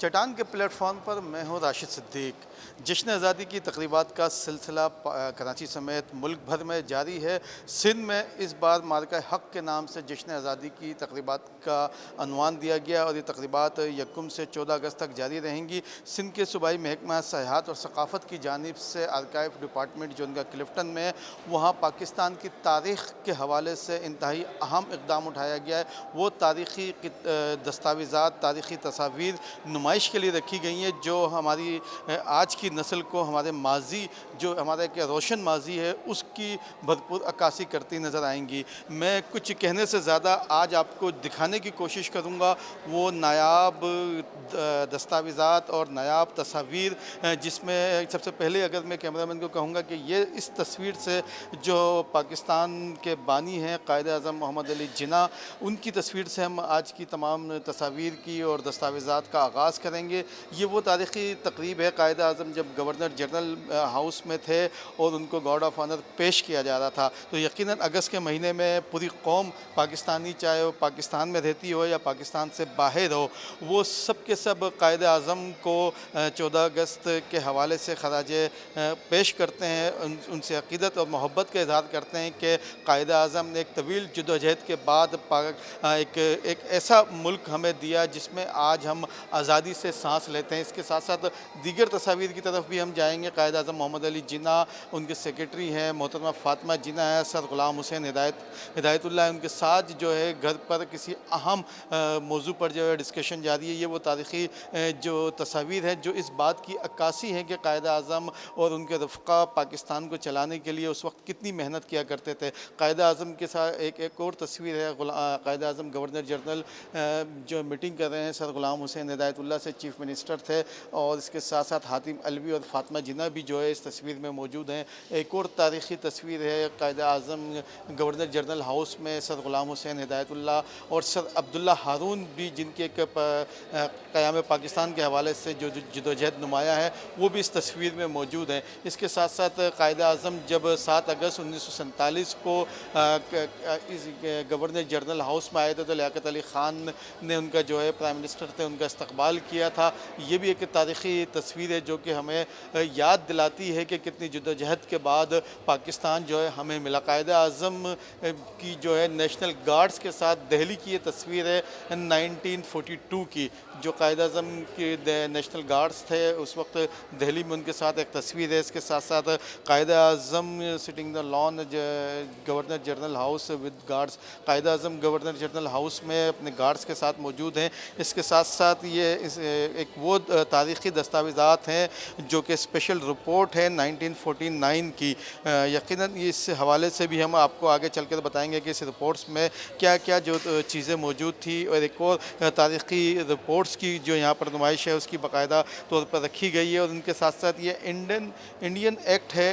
चट्टान के प्लेटफॉर्म पर मैं हूँ राशिद सिद्दीक। जश्न आज़ादी की तकरीबात का सिलसिला कराची समेत मुल्क भर में जारी है। सिंध में इस बार मार्का हक़ के नाम से जश्न आज़ादी की तकरीबात का अनवान दिया गया और ये तकरीबात 1 से 14 अगस्त तक जारी रहेंगी। सिंध के सूबाई महकमा सयाहत और सकाफ़त की जानिब से आर्काइव डिपार्टमेंट जो उनका क्लिफ्टन में है, वहाँ पाकिस्तान की तारीख़ के हवाले से इंतहाई अहम इक़दाम उठाया गया है। वो तारीख़ी दस्तावेज़ात, तारीख़ी तस्वीर नुमाइश के लिए रखी गई हैं जो हमारी आज की नस्ल को हमारे माजी, जो हमारा एक रोशन माजी है, उसकी भरपूर अक्कासी करती नज़र आएंगी। मैं कुछ कहने से ज़्यादा आज आपको दिखाने की कोशिश करूँगा वो नायाब दस्तावेज़ात और नायाब तस्वीर, जिसमें सबसे पहले अगर मैं कैमरामैन को कहूँगा कि ये इस तस्वीर से जो पाकिस्तान के बानी हैं कायद-ए-आज़म मोहम्मद अली जिन्ना, उनकी तस्वीर से हम आज की तमाम तस्वीर की और दस्तावेज़ात का आगाज़ करेंगे। ये वो तारीख़ी तकरीब है कायद-ए-आज़म जब गवर्नर जनरल हाउस में थे और उनको गार्ड ऑफ ऑनर पेश किया जा रहा था, तो यकीनन अगस्त के महीने में पूरी कौम पाकिस्तानी, चाहे वो पाकिस्तान में रहती हो या पाकिस्तान से बाहर हो, वो सब के सब कायद-ए-आज़म को 14 अगस्त के हवाले से खराज पेश करते हैं, उनसे अक़ीदत और मोहब्बत का इज़हार करते हैं कि कायद-ए-आज़म ने एक तवील जद्दोजहद के बाद एक ऐसा मुल्क हमें दिया जिसमें आज हम आज़ादी से सांस लेते हैं। इसके साथ साथ दीगर तस्वीर की तरफ भी हम जाएंगे। कायद-ए-आज़म मोहम्मद अली जिन्ना, उनके सेक्रेटरी हैं मोहतरमा फ़ातिमा जिन्ना है, सर ग़ुलाम हुसैन हिदायतुल्लाह, उनके साथ जो है घर पर किसी अहम मौजू पर जो है डिस्कशन जारी है। ये वो तारीख़ी जो तस्वीर है जो इस बात की अक्कासी है कि कायद-ए-आज़म और उनके रफ़्क़ा पाकिस्तान को चलाने के लिए उस वक्त कितनी मेहनत किया करते थे। कायद-ए-आज़म के साथ एक और तस्वीर है, कायद-ए-आज़म गवर्नर जनरल जो मीटिंग कर रहे हैं, सर ग़ुलाम हुसैन हिदायतुल्लाह से चीफ़ मिनिस्टर थे, और इसके साथ साथ हातिम अलवी और फ़ातिमा जिन्ना भी जो है इस तस्वीर में मौजूद हैं। एक और तारीख़ी तस्वीर है कायद-ए-आज़म गवर्नर जनरल हाउस में सर ग़ुलाम हुसैन हिदायतुल्लाह और सर अब्दुल्ला हारून भी, जिनके एक क़याम पाकिस्तान के हवाले से जो जद्दोजहद नुमाया है, वो भी इस तस्वीर में मौजूद हैं। इसके साथ साथ कायद-ए-आज़म जब 7 अगस्त 1947 को इस गवर्नर जनरल हाउस में आए थे तो लियाकत अली ख़ान ने, उनका जो है प्राइम मिनिस्टर थे, उनका इस्तक़बाल किया था। ये भी एक तारीख़ी तस्वीर है जो कि हमें याद दिलाती है कि कितनी जद्दोजहद के बाद पाकिस्तान जो है हमें मिला। कायद-ए-आज़म की जो है नेशनल गार्ड्स के साथ दिल्ली की ये तस्वीर है 1942 की, जो कायद-ए-आज़म के नेशनल गार्ड्स थे उस वक्त दिल्ली में, उनके साथ एक तस्वीर है। इसके साथ साथ Quaid-e-Azam sitting the lawn governor general house with guards, Quaid-e-Azam governor general house में अपने गार्ड्स के साथ मौजूद हैं। इसके साथ साथ ये एक वो तारीख़ी दस्तावेज़ात हैं जो कि स्पेशल रिपोर्ट है 1949 की। यकीनन इस हवाले से भी हम आपको आगे चल कर बताएंगे कि इस रिपोर्ट्स में क्या क्या जो चीज़ें मौजूद थी, और एक और तारीख़ी रिपोर्ट्स की जो यहाँ पर नुमाइश है उसकी बाकायदा तौर पर रखी गई है। और उनके साथ साथ ये इंडियन एक्ट है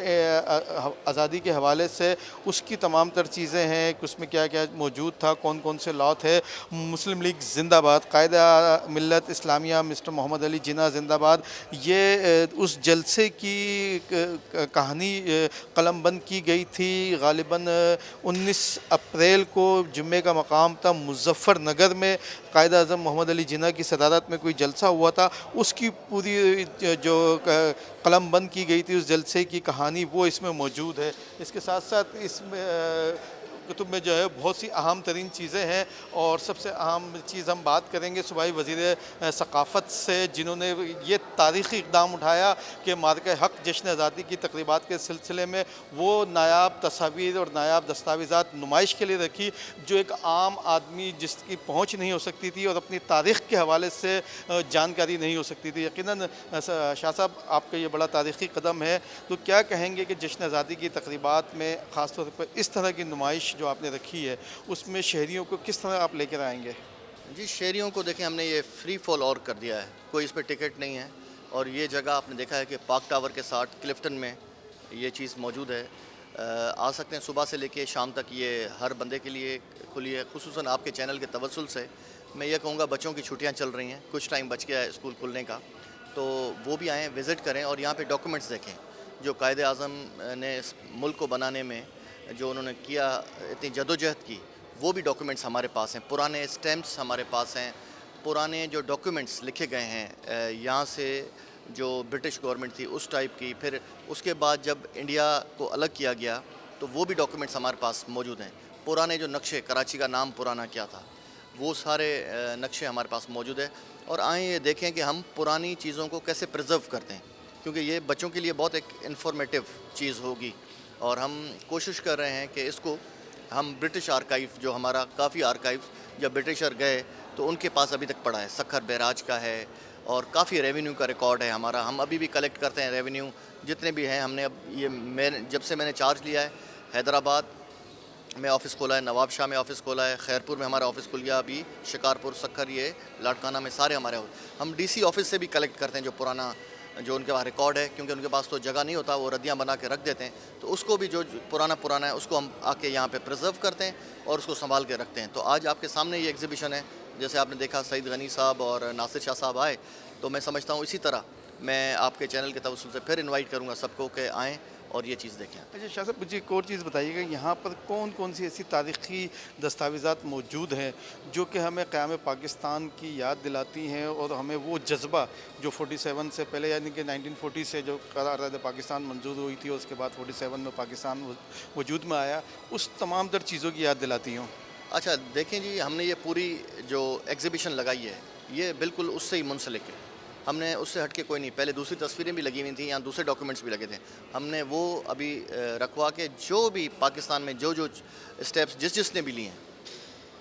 आज़ादी के हवाले से, उसकी तमाम तर चीज़ें हैं कि उसमें क्या क्या मौजूद था, कौन कौन से लॉ थे। मुस्लिम लीग जिंदाबाद, कायदा मिल्लत इस्लामिया मिस्टर मोहम्मद अली जिन्ना जिंदाबाद, ये उस जलसे की कहानी कलमबंद की गई थी गालिबन 19 अप्रैल को। जुम्मे का मकाम था मुज़फ़्फ़रनगर में, कायद-ए-आज़म मोहम्मद अली जिन्ना की सदारत में कोई जलसा हुआ था, उसकी पूरी जो कलमबंद की गई थी उस जलसे की कहानी वो इसमें मौजूद है। इसके साथ साथ इसमें कुतुब में जो है बहुत सी अहम तरीन चीज़ें हैं, और सबसे अहम चीज़ हम बात करेंगे सूबाई वज़ीर सकाफ़त से, जिन्होंने ये तारीख़ी इक़दाम उठाया कि मार्का हक़ जश्न आज़ादी की तकरीबात के सिलसिले में वो नायाब तस्वीर और नायाब दस्तावेज़ात नुमाइश के लिए रखी जो एक आम आदमी जिसकी पहुँच नहीं हो सकती थी और अपनी तारीख़ के हवाले से जानकारी नहीं हो सकती थी। यकीनन शाह साहब, आपका ये बड़ा तारीख़ी कदम है, तो क्या कहेंगे कि जश्न आज़ादी की तकरीबात में ख़ास तौर पर इस तरह की नुमाइश जो आपने रखी है उसमें शहरियों को किस तरह आप लेकर आएंगे? जी, शहरियों को देखें, हमने ये फ्री फॉल और कर दिया है, कोई इस पर टिकट नहीं है। और ये जगह आपने देखा है कि पार्क टावर के साथ क्लिफ्टन में ये चीज़ मौजूद है। आ सकते हैं सुबह से लेके शाम तक, ये हर बंदे के लिए खुली है। खुसूसन आपके चैनल के तवस्सुल से मैं ये कहूँगा, बच्चों की छुट्टियाँ चल रही हैं, कुछ टाइम बच गया है स्कूल खुलने का, तो वो भी आएँ, विज़िट करें और यहाँ पे डॉक्यूमेंट्स देखें जो कायद-ए-आज़म ने इस मुल्क को बनाने में जो उन्होंने किया, इतनी जदोजहद की, वो भी डॉक्यूमेंट्स हमारे पास हैं। पुराने स्टैम्प्स हमारे पास हैं, पुराने जो डॉक्यूमेंट्स लिखे गए हैं यहाँ से जो ब्रिटिश गवर्नमेंट थी उस टाइप की, फिर उसके बाद जब इंडिया को अलग किया गया तो वो भी डॉक्यूमेंट्स हमारे पास मौजूद हैं। पुराने जो नक्शे, कराची का नाम पुराना क्या था, वो सारे नक्शे हमारे पास मौजूद है। और आए ये देखें कि हम पुरानी चीज़ों को कैसे प्रिजर्व करते हैं, क्योंकि ये बच्चों के लिए बहुत एक इन्फॉर्मेटिव चीज़ होगी। और हम कोशिश कर रहे हैं कि इसको हम ब्रिटिश आर्काइव, जो हमारा काफ़ी आर्काइव जब ब्रिटिशर गए तो उनके पास अभी तक पड़ा है, सखर बैराज का है और काफ़ी रेवेन्यू का रिकॉर्ड है हमारा। हम अभी भी कलेक्ट करते हैं रेवेन्यू जितने भी हैं। हमने अब जब से मैंने चार्ज लिया है, हैदराबाद में ऑफ़िस खोला है, नवाबशाह में ऑफ़िस खोला है, खैरपुर में हमारा ऑफ़िस खुल गया, अभी शिकारपुर, सखर, ये लाड़काना में सारे हमारे हम डीसी ऑफ़िस से भी कलेक्ट करते हैं जो पुराना, जो उनके पास रिकॉर्ड है, क्योंकि उनके पास तो जगह नहीं होता, वो रद्दियाँ बना के रख देते हैं। तो उसको भी जो पुराना है उसको हम आके यहाँ पे प्रिजर्व करते हैं और उसको संभाल के रखते हैं। तो आज आपके सामने ये एग्ज़िबिशन है, जैसे आपने देखा सईद गनी साहब और नासिर शाह साहब आए, तो मैं समझता हूँ इसी तरह मैं आपके चैनल के तवस्सुल से फिर इनवाइट करूँगा सबको कि आएँ और ये चीज़ देखें। अच्छा शाह साहब, मुझे एक और चीज़ बताइएगा, यहाँ पर कौन कौन सी ऐसी तारीख़ी दस्तावेज़ात मौजूद हैं जो कि हमें क़याम पाकिस्तान की याद दिलाती हैं और हमें वो जज्बा जो 47 से पहले, यानी कि 1940 से जो करारदाद पाकिस्तान मंजूर हुई थी और उसके बाद 47 में पाकिस्तान वजूद में आया, उस तमाम तर चीज़ों की याद दिलाती हों? अच्छा देखें जी, हमने ये पूरी जो एग्ज़िबिशन लगाई है ये बिल्कुल उससे ही मुंसलिक है। हमने उससे हट के कोई नहीं, पहले दूसरी तस्वीरें भी लगी हुई थी, यहाँ दूसरे डॉक्यूमेंट्स भी लगे थे। हमने वो अभी रखवा के जो भी पाकिस्तान में जो स्टेप्स जिसने भी लिए हैं,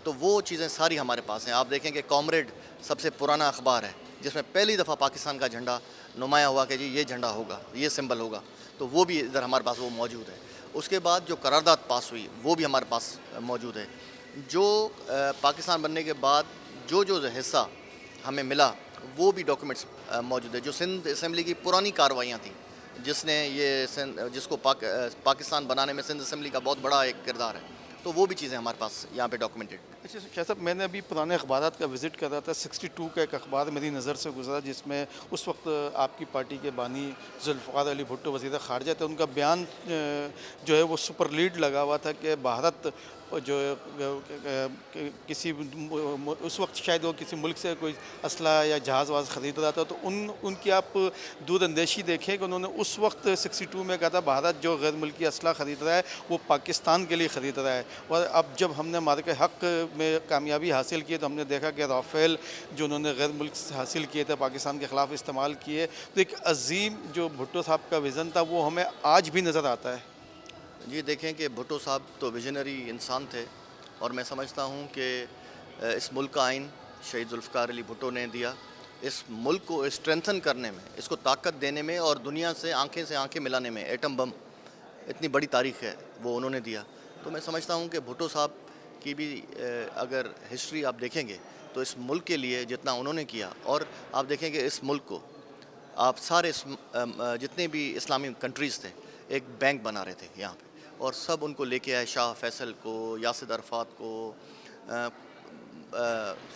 तो वो चीज़ें सारी हमारे पास हैं। आप देखें कि कॉमरेड सबसे पुराना अखबार है जिसमें पहली दफ़ा पाकिस्तान का झंडा नुमाया हुआ कि जी ये झंडा होगा, ये सिंबल होगा, तो वो भी इधर हमारे पास वो मौजूद है। उसके बाद जो करारदाद पास हुई वो भी हमारे पास मौजूद है। जो पाकिस्तान बनने के बाद जो हिस्सा हमें मिला वो भी डॉक्यूमेंट्स मौजूद है। जो सिंध असेंबली की पुरानी कार्रवाइयाँ थी, जिसको पाकिस्तान बनाने में सिंध असेंबली का बहुत बड़ा एक किरदार है, तो वो भी चीज़ें हमारे पास यहाँ पे डॉक्यूमेंटेड। अच्छा शाह साहब, मैंने अभी पुराने अखबारात का विज़िट कर रहा था। 62 का एक अखबार मेरी नज़र से गुजरा जिसमें उस वक्त आपकी पार्टी के बानी जुल्फ़िकार अली भुट्टो वज़ीर ख़ारजा थे, उनका बयान जो है वो सुपर लीड लगा हुआ था कि भारत जो किसी उस वक्त शायद वो किसी मुल्क से कोई असला या जहाज़ वाज ख़रीद रहा था, तो उनकी आप दूरअंदेशी देखें कि उन्होंने उस वक्त 62 में कहा था भारत जो गैर मुल्की असला ख़रीद रहा है वो पाकिस्तान के लिए ख़रीद रहा है। और अब जब हमने मार्के हक़ में कामयाबी हासिल की तो हमने देखा कि राफ़ेल जो उन्होंने गैर मुल्क से हासिल किए थे पाकिस्तान के ख़िलाफ़ इस्तेमाल किए। तो एक अज़ीम जो भुट्टो साहब का विज़न था वो हमें आज भी नज़र आता है। जी देखें कि भुट्टो साहब तो विजनरी इंसान थे और मैं समझता हूँ कि इस मुल्क का आइन शहीद जुल्फ़िकार अली भुट्टो ने दिया। इस मुल्क को स्ट्रेंथन करने में, इसको ताकत देने में और दुनिया से आंखें मिलाने में, एटम बम इतनी बड़ी तारीख़ है वो उन्होंने दिया। तो मैं समझता हूँ कि भुट्टो साहब की भी अगर हिस्ट्री आप देखेंगे तो इस मुल्क के लिए जितना उन्होंने किया, और आप देखेंगे इस मुल्क को आप सारे जितने भी इस्लामी कंट्रीज़ थे एक बैंक बना रहे थे यहाँ पे, और सब उनको लेके आए, शाह फैसल को, यासिर अरफात को,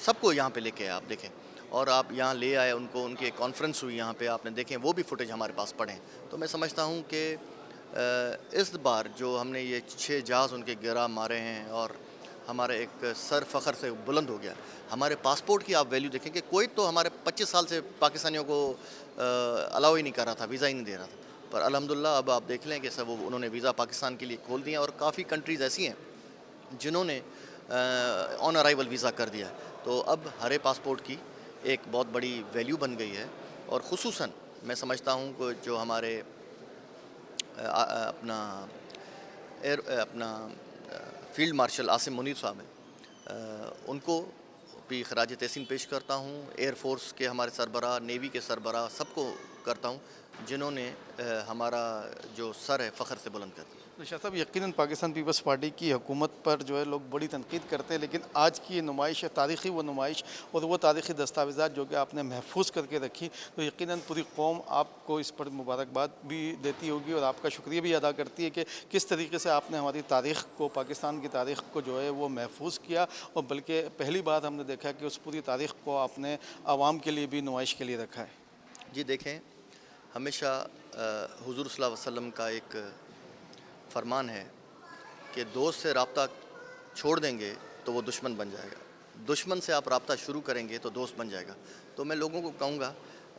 सबको यहाँ पे लेके आए आप देखें। और आप यहाँ ले आए उनको, उनकी कॉन्फ्रेंस हुई यहाँ पे, आपने देखें वो भी फुटेज हमारे पास पड़े हैं। तो मैं समझता हूँ कि इस बार जो हमने ये 6 जहाज़ उनके गिरा मारे हैं और हमारे एक सर फ़ख्र से बुलंद हो गया। हमारे पासपोर्ट की आप वैल्यू देखें कि कोई तो हमारे 25 साल से पाकिस्तानियों को अलाउ ही नहीं कर रहा था, वीज़ा ही नहीं दे रहा था, पर अल्हम्दुलिल्लाह अब आप देख लें कि सब उन्होंने वीज़ा पाकिस्तान के लिए खोल दिए और काफ़ी कंट्रीज़ ऐसी हैं जिन्होंने ऑन अराइवल वीज़ा कर दिया। तो अब हरे पासपोर्ट की एक बहुत बड़ी वैल्यू बन गई है। और ख़ुसूसन मैं समझता हूँ कि जो हमारे अपना फ़ील्ड मार्शल आसिम मुनीर साहब हैं, उनको भी ख़राज तहसीन पेश करता हूँ। एयर फोर्स के हमारे सरबराह, नेवी के सरबराह, सबको करता हूँ जिन्होंने हमारा जो सर है फ़ख्र से बुलंद कर दिया। तो शाह साहब, यकीनन पाकिस्तान पीपल्स पार्टी की हुकूमत पर जो है लोग बड़ी तनकीद करते हैं, लेकिन आज की ये नुमाइश है, तारीख़ी वो नुमाइश और वो तारीख़ी दस्तावेज़ात जो कि आपने महफूज करके रखी, तो यकीनन पूरी कौम आपको इस पर मुबारकबाद भी देती होगी और आपका शुक्रिया भी अदा करती है कि किस तरीके से आपने हमारी तारीख़ को, पाकिस्तान की तारीख़ को जो है वो महफूज किया। और बल्कि पहली बार हमने देखा कि उस पूरी तारीख़ को आपने आवाम के लिए भी नुमाइश के लिए रखा है। जी देखें, हमेशा हुज़ूर सल्लल्लाहु अलैहि वसल्लम का एक फ़रमान है कि दोस्त से रब्ता छोड़ देंगे तो वो दुश्मन बन जाएगा, दुश्मन से आप रब्ता शुरू करेंगे तो दोस्त बन जाएगा। तो मैं लोगों को कहूँगा,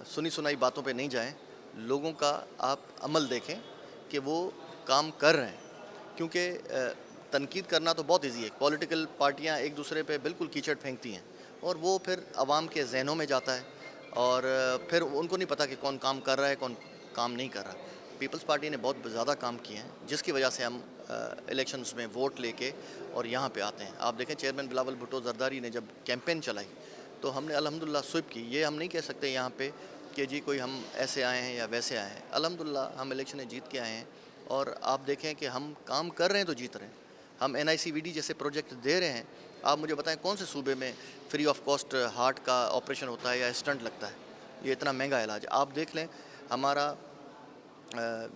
सुनी सुनाई बातों पे नहीं जाएं, लोगों का आप अमल देखें कि वो काम कर रहे हैं। क्योंकि तनकीद करना तो बहुत इजी है, पॉलिटिकल पार्टियां एक दूसरे पे बिल्कुल कीचड़ फेंकती हैं और वो फिर आवाम के जहनों में जाता है और फिर उनको नहीं पता कि कौन काम कर रहा है, कौन काम नहीं कर रहा। पीपल्स पार्टी ने बहुत ज़्यादा काम किए हैं, जिसकी वजह से हम इलेक्शंस में वोट लेके और यहाँ पे आते हैं। आप देखें, चेयरमैन बिलावल भुट्टो जरदारी ने जब कैंपेन चलाई तो हमने अल्हम्दुलिल्लाह स्विप की। ये हम नहीं कह सकते यहाँ पे कि जी कोई हम ऐसे आए हैं या वैसे आए हैं। अल्हम्दुलिल्लाह हम इलेक्शन जीत के आए हैं और आप देखें कि हम काम कर रहे हैं तो जीत रहे हैं। हम NICVD जैसे प्रोजेक्ट दे रहे हैं। आप मुझे बताएं कौन से सूबे में फ्री ऑफ कॉस्ट हार्ट का ऑपरेशन होता है या स्टंट लगता है, ये इतना महंगा इलाज। आप देख लें, हमारा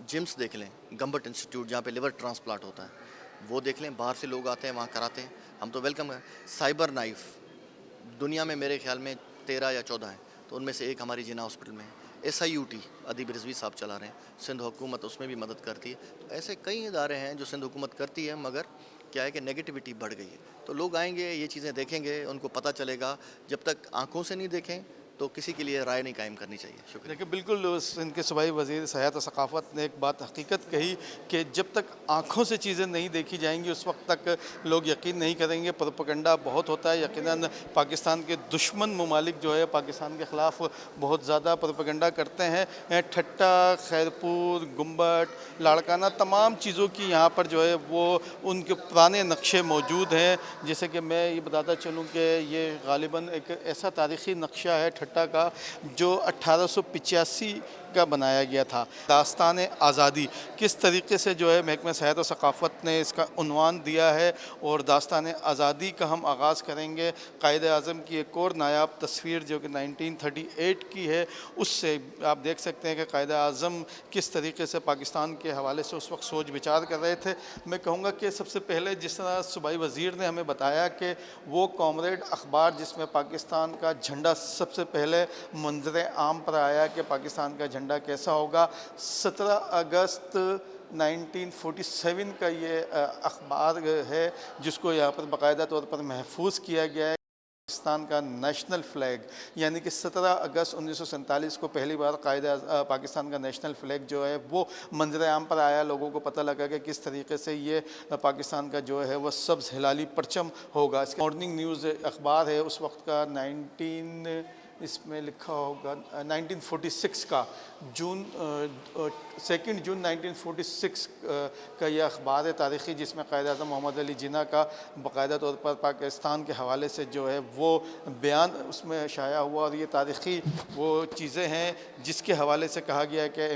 जिम्स देख लें, गम्बट इंस्टीट्यूट जहाँ पे लिवर ट्रांसप्लांट होता है, वो देख लें, बाहर से लोग आते हैं वहाँ कराते हैं, हम तो वेलकम है। साइबर नाइफ दुनिया में मेरे ख्याल में 13 या 14 हैं, तो उनमें से एक हमारी जिना हॉस्पिटल में है। SIUT अदीब रिजवी साहब चला रहे हैं, सिंध हुकूमत उसमें भी मदद करती है। तो ऐसे कई इदारे हैं जो सिंध हुकूमत करती है, मगर क्या है कि नेगेटिविटी बढ़ गई है। तो लोग आएंगे, ये चीज़ें देखेंगे, उनको पता चलेगा। जब तक आंखों से नहीं देखें तो किसी के लिए राय नहीं कायम करनी चाहिए। शुक्रिया। देखिए, बिल्कुल सिंध के सूबाई वज़ीर सियाहत और सकाफ़त ने एक बात हकीकत कही कि जब तक आँखों से चीज़ें नहीं देखी जाएंगी उस वक्त तक लोग यकीन नहीं करेंगे। प्रोपेगेंडा बहुत होता है, यकीनन पाकिस्तान के दुश्मन ममालिक जो है पाकिस्तान के ख़िलाफ़ बहुत ज़्यादा प्रोपेगेंडा करते हैं। ठट्टा, खैरपुर, गुम्बट, लाड़काना, तमाम चीज़ों की यहाँ पर जो है वो उनके पुराने नक्शे मौजूद हैं। जैसे कि मैं ये बताता चलूँ कि ये ग़ालिबन एक ऐसा तारीख़ी नक्शा है ठट्टा का जो 1885 का बनाया गया था। दास्तान आज़ादी किस तरीके से जो है महकमा सियाहत और सकाफ़त ने इसका उन्वान दिया है, और दास्तान आज़ादी का हम आगाज़ करेंगे कायद आज़म की एक और नायाब तस्वीर जो कि 1938 की है। उससे आप देख सकते हैं कि कायद आज़म किस तरीके से पाकिस्तान के हवाले से उस वक्त सोच विचार कर रहे थे। मैं कहूँगा कि सबसे पहले जिस तरह सूबाई वज़ीर ने हमें बताया कि वो कॉमरेड अखबार जिसमें पाकिस्तान का झंडा सबसे पहले मंजर आम पर आया कि पाकिस्तान का झंडा कैसा होगा, 17 अगस्त 1947 का ये अखबार है जिसको यहाँ पर बाकायदा तौर पर महफूज किया गया है। पाकिस्तान का नेशनल फ्लैग, यानी कि 17 अगस्त 1947 को पहली बार पाकिस्तान का नेशनल फ्लैग जो है वो मंजर आम पर आया। लोगों को पता लगा कि किस तरीके से ये पाकिस्तान का जो है वो सब्ज़ हिलाली परचम होगा। इसका मॉर्निंग न्यूज़ अखबार है उस वक्त का, इसमें लिखा होगा 1946 का, 2 जून 1946 का यह अखबार है तारीख़ी, जिसमें कायद-ए-आज़म मोहम्मद अली जिन्ना का बाकायदा तौर पर पाकिस्तान के हवाले से जो है वो बयान उसमें शाया हुआ। और ये तारीख़ी वो चीज़ें हैं जिसके हवाले से कहा गया है कि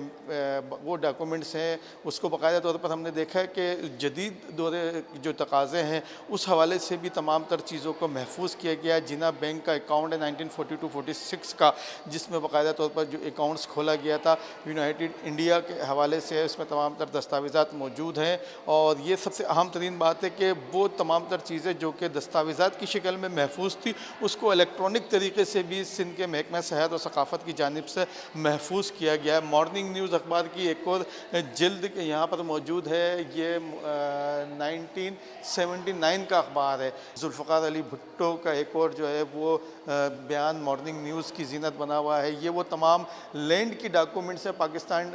वो डॉक्यूमेंट्स हैं, उसको बाकायदा तौर पर हमने देखा है कि जदीद दौरे जो तकाज़े हैं उस हवाले से भी तमाम तर चीज़ों को महफूज किया गया है। जिन्ना बैंक का अकाउंट है 1942-46 का, जिसमें बाकायदा तौर पर जो अकाउंट्स खोला गया था यूनाइटेड इंडिया के हवाले से, इसमें तमाम तर दस्तावेज़ात मौजूद हैं। और ये सबसे अहम तरीन बात है कि वो तमाम तर चीज़ें जो कि दस्तावेज़ात की शक्ल में महफूज थी उसको इलेक्ट्रॉनिक तरीके से भी सिंध के महकमा सियाहत और सकाफ़त की जानिब से महफूज किया गया है। मॉर्निंग न्यूज़ अखबार की एक और जिल्द यहाँ पर मौजूद है, ये 1979 का अखबार है। जुल्फ़िकार अली भुट्टो का एक और जो है वो बयान मॉर्निंग न्यूज़ की जीनत बना हुआ है। ये वो तमाम लैंड की डॉक्यूमेंट्स हैं। पाकिस्तान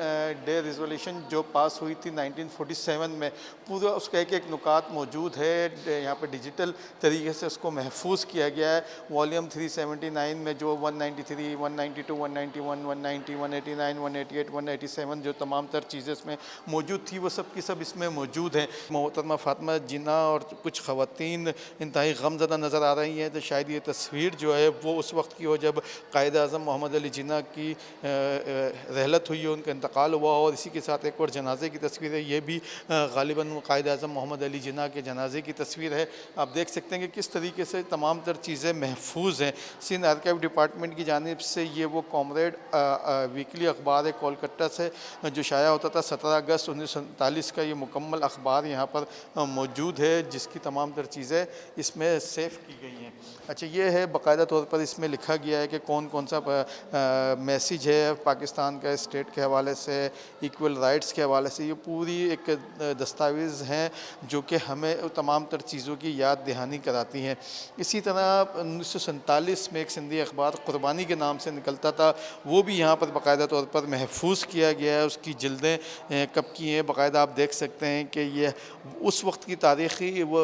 डे रिजोल्यूशन जो पास हुई थी 1947 में, पूरा उसका एक नुकात मौजूद है। यहाँ पे डिजिटल तरीके से उसको महफूज किया गया है। वॉल्यूम 379 में जो 193, 192, 191, 190, 189, 188, 187 जो तमाम तर चीज़ें इसमें मौजूद थी वो सब की सब इसमें मौजूद हैं। मोहतरमा फातिमा जिन्ना और कुछ ख़वातीन इंतहाई गमज़दा नज़र आ रही हैं। तो शायद ये तस्वीर जो है वो उस वक्त की हो जब कायद-ए-आज़म मोहम्मद अली जिन्ना की रहलत हुई, उनका इंतकाल हुआ। और इसी के साथ एक और जनाजे की तस्वीर है, ये भी ग़ालिबन कायद-ए-आज़म मोहम्मद अली जिन्ना के जनाजे की तस्वीर है। आप देख सकते हैं कि किस तरीके से तमाम तर चीज़ें महफूज हैं। सिंध आर्काइव डिपार्टमेंट की जानिब से ये वो कॉमरेड वीकली अखबार है कोलकाता से जो शाया होता था 17 अगस्त 1947 का। ये मुकम्मल अखबार यहाँ पर मौजूद है जिसकी तमाम तर चीज़ें इसमें सेव की गई हैं। अच्छा, ये है बाकायदा तौर पर इसमें लिखा गया है कि कौन कौन सा मैसेज है पाकिस्तान का स्टेट के हवाले से, इक्वल राइट्स के हवाले से। ये पूरी एक दस्तावेज़ हैं जो कि हमें तमाम तर चीज़ों की याद दहानी कराती हैं। इसी तरह 1947 में एक सिंधी अखबार कुर्बानी के नाम से निकलता था, वो भी यहाँ पर बाकायदा तौर पर महफूज किया गया है। उसकी जिल्दें कब की हैं बाकायदा आप देख सकते हैं कि ये उस वक्त की तारीख़ी वो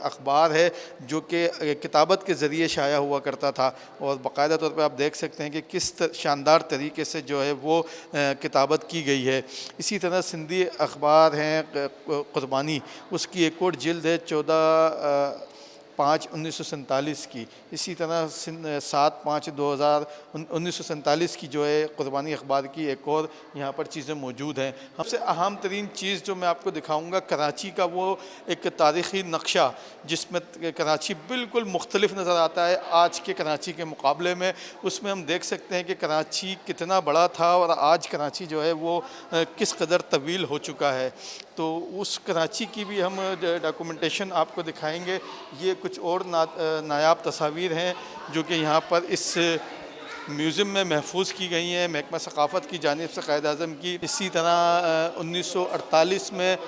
अखबार है जो कि किताबत के ज़रिए शाया हुआ करता था, और बाकायदा तौर पर आप देख सकते हैं कि किस शानदार तरीके से जो है वो किताबत की गई है। इसी तरह सिंधी अखबार हैं कुर्बानी, उसकी एक और जिल्द है 14/5/1947 की। इसी तरह 7/5/1947 की जो है कुर्बानी अखबार की एक और यहाँ पर चीज़ें मौजूद हैं। सबसे अहम तरीन चीज़ जो मैं आपको दिखाऊंगा कराची का वो एक तारीख़ी नक्शा, जिसमें कराची बिल्कुल मुख्तलिफ नज़र आता है आज के कराची के मुकाबले में। उसमें हम देख सकते हैं कि कराची कितना बड़ा था और आज कराची जो है वो किस कदर तवील हो चुका है। तो उस कराची की भी हम डॉक्यूमेंटेशन आपको दिखाएंगे। ये कुछ और नायाब तस्वीर हैं जो कि यहाँ पर इस म्यूज़ियम में महफूज की गई हैं महकमा सकाफ़त की जानिब से कायद आज़म की। इसी तरह 1948 में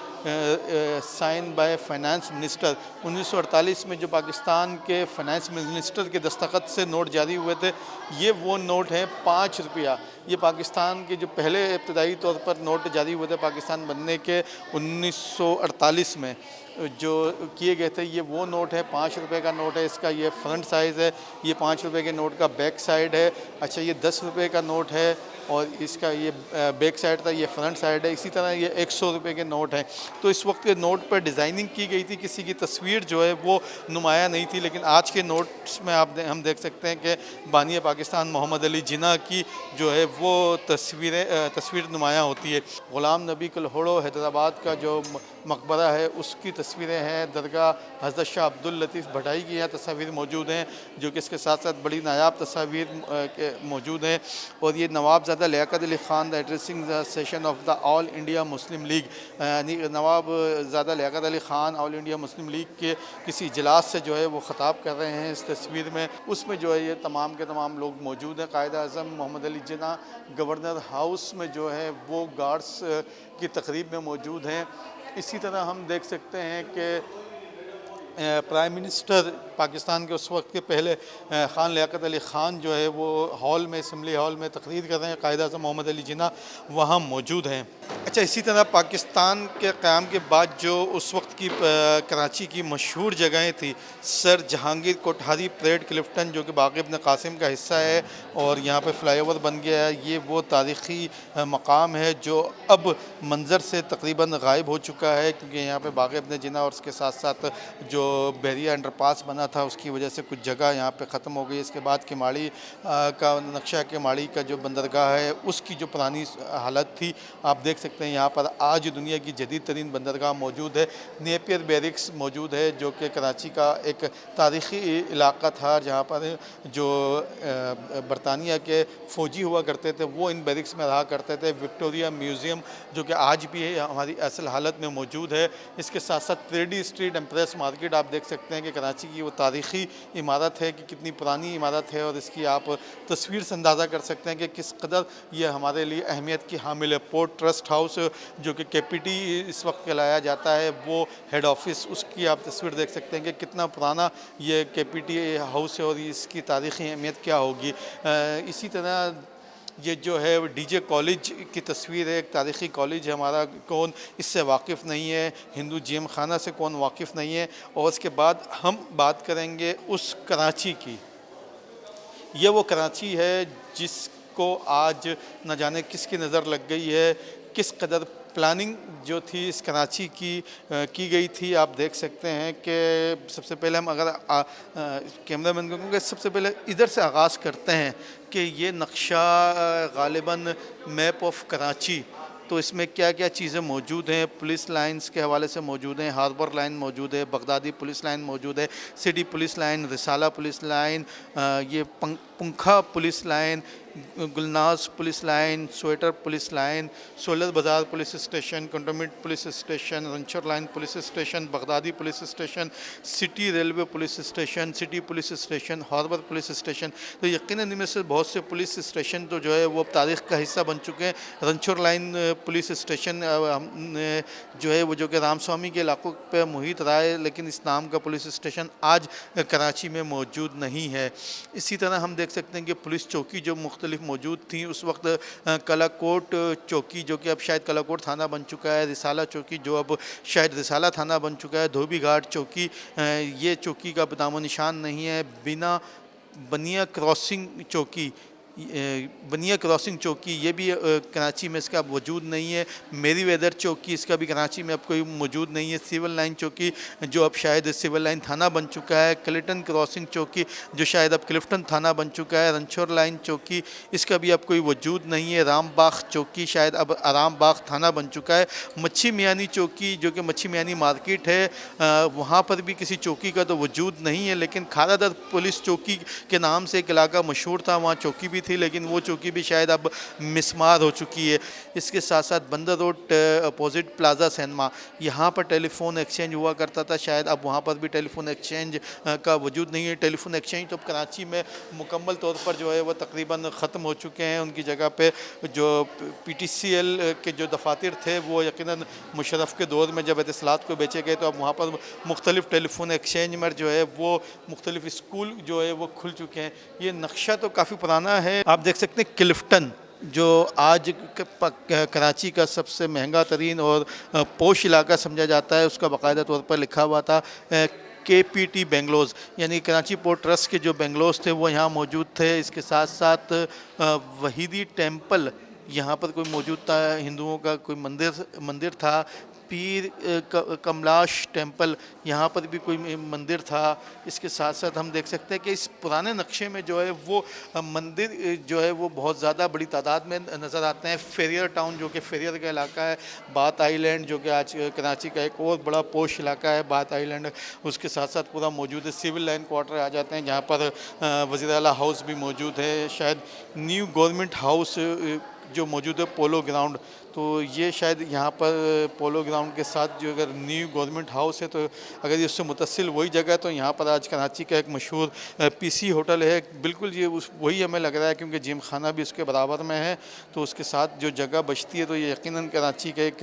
साइन बाय फाइनेंस मिनिस्टर, 1948 में जो पाकिस्तान के फाइनेंस मिनिस्टर के दस्तखत से नोट जारी हुए थे, ये वो नोट हैं 5 रुपया। ये पाकिस्तान के जो पहले इब्तदाई तौर पर नोट जारी हुए थे पाकिस्तान बनने के 1948 में जो किए गए थे, ये वो नोट है, 5 रुपये का नोट है। इसका ये फ्रंट साइज़ है, ये 5 रुपये के नोट का बैक साइड है। अच्छा, ये 10 रुपये का नोट है और इसका ये बैक साइड था, ये फ्रंट साइड है। इसी तरह ये 100 रुपये के नोट हैं। तो इस वक्त के नोट पर डिज़ाइनिंग की गई थी, किसी की तस्वीर जो है वो नुमाया नहीं थी, लेकिन आज के नोट्स में हम देख सकते हैं कि बानी पाकिस्तान मोहम्मद अली जिन्ना की जो है वो तस्वीर नुमाया होती है। ग़ुलाम नबी कलहोड़ो हैदराबाद का जो मकबरा है उसकी तस्वीरें हैं। दरगाह हज़रत शाह अब्दुल लतीफ़ भटाई की यहाँ तस्वीर मौजूद हैं, जो कि इसके साथ साथ बड़ी नायाब तस्वीर मौजूद हैं। और ये Nawabzada Liaquat Ali Khan the addressing the session of the All India Muslim League, यानी नवाबज़ादा लियाकत अली ख़ान ऑल इंडिया मुस्लिम लीग के किसी इजलास से जो है वो ख़िताब कर रहे हैं इस तस्वीर में। उसमें जो है ये तमाम के तमाम लोग मौजूद हैं। कायद आज़म मोहम्मद अली जिन्ना गवर्नर हाउस में जो है वो गार्ड्स की तकरीब में मौजूद हैं। इसी तरह हम देख सकते हैं कि प्राइम मिनिस्टर पाकिस्तान के उस वक्त के पहले ख़ान लियाकत अली ख़ान जो है वो हॉल में, असम्बली हॉल में तकरीर कर रहे हैं। कायद आज़म मोहम्मद अली जिन्ना वहाँ मौजूद हैं। अच्छा, इसी तरह पाकिस्तान के क़याम के बाद जो उस वक्त की कराची की मशहूर जगहें थी, सर जहांगीर कोठारी परेड क्लिफ्टन जो कि बाक़ी इब्न क़ासिम का हिस्सा है और यहाँ पे फ्लाईओवर बन गया है, ये वो तारीख़ी मकाम है जो अब मंज़र से तकरीबन गायब हो चुका है, क्योंकि यहाँ पे बाक़ी इब्न जिन्ना और उसके साथ साथ जो बहरिया अंडरपास बना था उसकी वजह से कुछ जगह यहाँ पे ख़त्म हो गई। इसके बाद किमाड़ी का नक्शा, किमाड़ी का जो बंदरगाह है उसकी जो पुरानी हालत थी आप देख सकते हैं। यहाँ पर आज दुनिया की जदीद तरीन बंदरगाह मौजूद है। नेपियर बैरिक्स मौजूद है जो कि कराची का एक तारीख़ी इलाका था, जहाँ पर जो बरतानिया के फ़ौजी हुआ करते थे वो इन बैरिक्स में रहा करते थे। विक्टोरिया म्यूज़ियम जो कि आज भी हमारी असल हालत में मौजूद है। इसके साथ साथ ट्रेडी स्ट्रीट एम्प्रेस मार्केट आप देख सकते हैं कि कराची की वो तारीख़ी इमारत है कि कितनी पुरानी इमारत है, और इसकी आप तस्वीर से अंदाज़ा कर सकते हैं कि किस कदर ये हमारे लिए अहमियत की हामिल है। पोर्ट ट्रस्ट हाउस जो कि KPT इस वक्त कहलाया जाता है, वो हेड ऑफिस, उसकी आप तस्वीर देख सकते हैं कि कितना पुराना ये KPT हाउस है और इसकी तारीख़ी अहमियत क्या होगी। इसी तरह ये जो है DJ कॉलेज की तस्वीर है, एक तारीख़ी कॉलेज है हमारा, कौन इससे वाकिफ़ नहीं है, हिंदू जिम खाना से कौन वाकिफ़ नहीं है। और उसके बाद हम बात करेंगे उस कराची की। ये वो कराची है जिसको आज न जाने किसकी नज़र लग गई है, किस कदर प्लानिंग जो थी इस कराची की गई थी। आप देख सकते हैं कि सबसे पहले हम अगर कैमरा मैन को कहूँगा सबसे पहले इधर से आगाज़ करते हैं कि ये नक्शा ग़ालिबन मैप ऑफ कराची, तो इसमें क्या क्या चीज़ें मौजूद हैं। पुलिस लाइंस के हवाले से मौजूद हैं, हार्बर लाइन मौजूद है, बगदादी पुलिस लाइन मौजूद है, city police line, Risala police line, ये पंखा police line, Gulnaz police line, स्वेटर police line, soldier Bazaar police station, cantonment police station, Ranchore line police station, Baghdadi police station, city railway police station, city police station, harbour police station. तो यकीनन इनमें से बहुत से police station तो जो है वो अब तारीख़ का हिस्सा बन चुके हैं। रंचर लाइन पुलिस स्टेशन जो है वो जो कि रामस्वामी के इलाकों पर मुहित रहा है, लेकिन इस नाम का पुलिस स्टेशन आज कराची में मौजूद नहीं है। इसी तरह हम देख सकते हैं कि पुलिस चौकी जो मुख्तलिफ मौजूद थी उस वक्त, कलाकोट चौकी जो कि अब शायद कलाकोट थाना बन चुका है, रिसाला चौकी जो अब शायद रिसाला थाना बन चुका है, धोबी घाट चौकी, ये चौकी का नामो निशान नहीं है। बनिया क्रॉसिंग चौकी, बनिया क्रॉसिंग चौकी ये भी कराची में इसका वजूद नहीं है। मेरी वेदर चौकी इसका भी कराची में अब कोई मौजूद नहीं है। सिविल लाइन चौकी जो अब शायद सिविल लाइन थाना बन चुका है। क्लिफ्टन क्रॉसिंग चौकी जो शायद अब क्लिफ्टन थाना बन चुका है। रंचोर लाइन चौकी इसका भी अब कोई वजूद नहीं है। राम बाग चौकी शायद अब आराम बाग थाना बन चुका है। मच्छी मियानी चौकी जो कि मच्छी मियानी मार्केट है, वहाँ पर भी किसी चौकी का तो वजूद नहीं है, लेकिन खारादर पुलिस चौकी के नाम से एक इलाका मशहूर था, वहाँ चौकी भी थी, लेकिन वो चौकी भी शायद अब मिसमार हो चुकी है। इसके साथ साथ बंदर रोड अपोजिट प्लाजा सिनेमा, यहाँ पर टेलीफोन एक्सचेंज हुआ करता था, शायद अब वहाँ पर भी टेलीफोन एक्सचेंज का वजूद नहीं है। टेलीफोन एक्सचेंज तो कराची में मुकम्मल तौर पर जो है वो तकरीबन ख़त्म हो चुके हैं। उनकी जगह पे जो PTCL के जो दफातर थे वो यकीनन मुशर्रफ के दौर में जब इत्तलात को बेचे गए तो अब वहाँ पर मुख्तलिफ टेलीफोन एक्सचेंज में जो है वो मुख्तलिफ स्कूल जो है वो खुल चुके हैं। ये नक्शा तो काफ़ी पुराना है। आप देख सकते हैं क्लिफ्टन जो आज कराची का सबसे महंगा तरीन और पोश इलाका समझा जाता है, उसका बाकायदा तौर पर लिखा हुआ था KPT बेंगलोज़, यानी कराची पोर्ट ट्रस्ट के जो बेंगलोज़ थे वो यहाँ मौजूद थे। इसके साथ साथ वहीदी टेम्पल यहाँ पर कोई मौजूद था, हिंदुओं का कोई मंदिर था। पीर कमलाश टेम्पल यहाँ पर भी कोई मंदिर था। इसके साथ साथ हम देख सकते हैं कि इस पुराने नक्शे में जो है वो मंदिर जो है वो बहुत ज़्यादा बड़ी तादाद में नज़र आते हैं। फेरियर टाउन जो कि फेरियर का इलाका है, बात आइलैंड जो कि आज कराची का एक और बड़ा पोश इलाका है बात आइलैंड, उसके साथ साथ पूरा मौजूद है। सिविल लाइन क्वार्टर आ जाते हैं जहाँ पर वज़ीर आला हाउस भी मौजूद है। शायद न्यू गवर्नमेंट हाउस जो मौजूद है पोलो ग्राउंड, तो ये शायद यहाँ पर पोलो ग्राउंड के साथ जो अगर न्यू गवर्नमेंट हाउस है तो अगर ये उससे मुतसिल वही जगह है तो यहाँ पर आज कराची का एक मशहूर PC होटल है। बिल्कुल ये वही हमें लग रहा है क्योंकि जिम खाना भी उसके बराबर में है, तो उसके साथ जो जगह बचती है तो ये यकीनन कराची का एक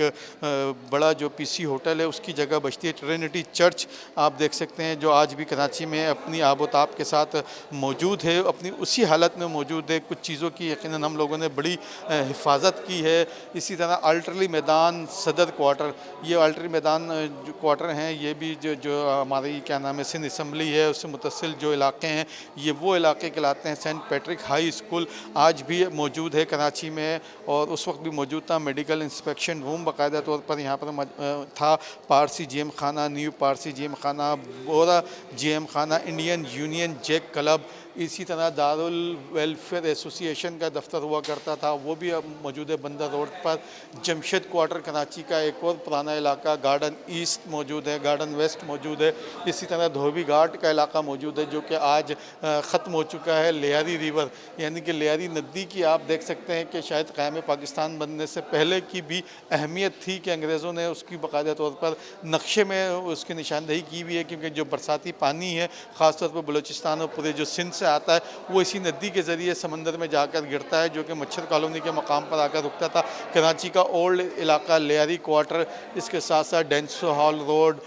बड़ा जो PC होटल है उसकी जगह बचती है। ट्रिनिटी चर्च आप देख सकते हैं जो आज भी कराची में अपनी आबोताब के साथ मौजूद है, अपनी उसी हालत में मौजूद है। कुछ चीज़ों की यकीनन हम लोगों ने बड़ी हिफाजत की है। इसी तरह अल्टरली मैदान सदर क्वार्टर, ये अल्टरली मैदान जो क्वार्टर हैं ये भी जो हमारी क्या नाम है सिंध असम्बली है उससे मुतसिल जो इलाके हैं ये वो इलाके कहलाते हैं। सेंट पैट्रिक हाई स्कूल आज भी मौजूद है कराची में और उस वक्त भी मौजूद था। मेडिकल इंस्पेक्शन रूम बाकायदा तौर पर यहाँ पर था। पारसी GM खाना, न्यू पारसी GM खाना, बोरा GM खाना, इंडियन यूनियन जैक क्लब, इसी तरह दारुल वेलफेयर एसोसिएशन का दफ्तर हुआ करता था, वो भी अब मौजूद है बंदर रोड पर। जमशेद क्वार्टर कराची का एक और पुराना इलाका, गार्डन ईस्ट मौजूद है, गार्डन वेस्ट मौजूद है। इसी तरह धोबी घाट का इलाका मौजूद है जो कि आज ख़त्म हो चुका है। लियारी रिवर यानी कि लियारी नदी की आप देख सकते हैं कि शायद क़याम पाकिस्तान बनने से पहले की भी अहमियत थी कि अंग्रेज़ों ने उसकी बाकायदा तौर पर नक्शे में उसकी निशानदेही की हुई है, क्योंकि जो बरसाती पानी है ख़ास तौर पर बलूचिस्तान और पूरे जो सिंध से आता है वो इसी नदी के ज़रिए समंदर में जाकर गिरता है, जो कि मच्छर कॉलोनी के मकाम पर आकर रुकता था। कराची का ओल्ड इलाका लियारी क्वार्टर, इसके साथ साथ Denso hall road,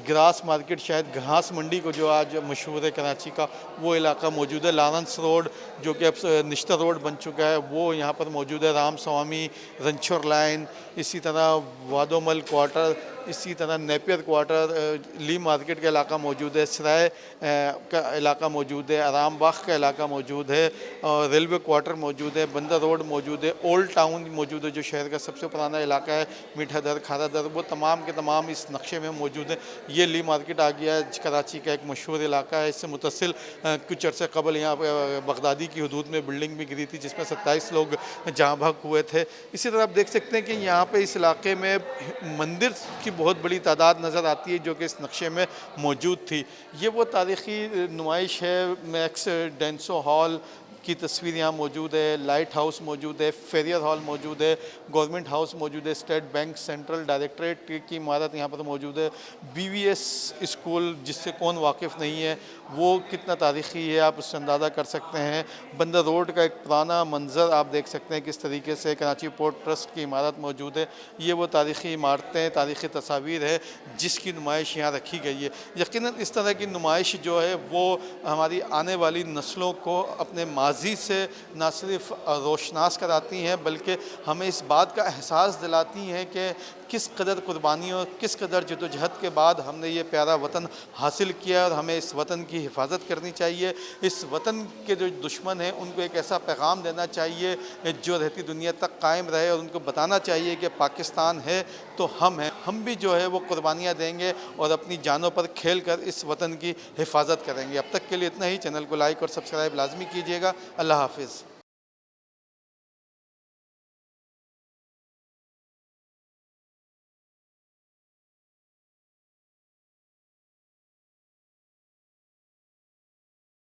grass market, शायद घास मंडी को जो आज मशहूर है कराची का वो इलाका मौजूद है। लॉरेंस रोड जो कि अब निश्तर रोड बन चुका है वो यहाँ पर मौजूद है। राम स्वामी, रंचोर लाइन, इसी तरह वादोमल क्वार्टर, इसी तरह नेपियर क्वार्टर, ली मार्केट का इलाका मौजूद है। सराय का इलाका मौजूद है, आराम बाग का इलाका मौजूद है, और रेलवे क्वार्टर मौजूद है, बंदर रोड मौजूद है, ओल्ड टाउन मौजूद है जो शहर का सबसे पुराना इलाका है, मीठा दर, खारा दर, वो तमाम के तमाम इस नक्शे में मौजूद है। ये ली मार्केट आ गया है, कराची का एक मशहूर इलाका है। इससे मुतसिल कुछ अर्से कबल यहाँ बगदादी की हदूद में बिल्डिंग भी गिरी थी जिसमें 27 लोग जहाँ भाग हुए थे। इसी तरह आप देख सकते हैं कि यहाँ पे इस इलाके में मंदिर की बहुत बड़ी तादाद नज़र आती है जो कि इस नक्शे में मौजूद थी। ये वो तारीख़ी नुमाइश है। मैक्स डेंसो हॉल की तस्वीर यहाँ मौजूद है, लाइट हाउस मौजूद है, फेरियर हॉल मौजूद है, गवर्नमेंट हाउस मौजूद है, स्टेट बैंक सेंट्रल डायरेक्टरेट की इमारत यहाँ पर मौजूद है, BVS स्कूल जिससे कौन वाकिफ़ नहीं है वो कितना तारीख़ी है आप उससे अंदाज़ा कर सकते हैं। बंदर रोड का एक पुराना मंज़र आप देख सकते हैं किस तरीके से कराची पोर्ट ट्रस्ट की इमारत मौजूद है। ये वो तारीख़ी इमारतें, तारीख़ी तस्वीर है जिसकी नुमाइश यहाँ रखी गई है। यकीनन इस तरह की नुमाइश जो है वो हमारी आने वाली नस्लों को अपने माजी से ना सिर्फ रोशनास कराती हैं बल्कि हमें इस बात का एहसास दिलाती हैं कि किस कदर कुर्बानियों, किस कदर जदोजहद के बाद हमने ये प्यारा वतन हासिल किया और हमें इस वतन की हिफाजत करनी चाहिए। इस वतन के जो दुश्मन हैं उनको एक ऐसा पैगाम देना चाहिए जो रहती दुनिया तक कायम रहे और उनको बताना चाहिए कि पाकिस्तान है तो हम हैं, हम भी जो है वो कुर्बानियाँ देंगे और अपनी जानों पर खेल कर इस वतन की हिफाजत करेंगे। अब तक के लिए इतना ही। चैनल को लाइक और सब्सक्राइब लाजमी कीजिएगा। अल्लाह हाफिज़।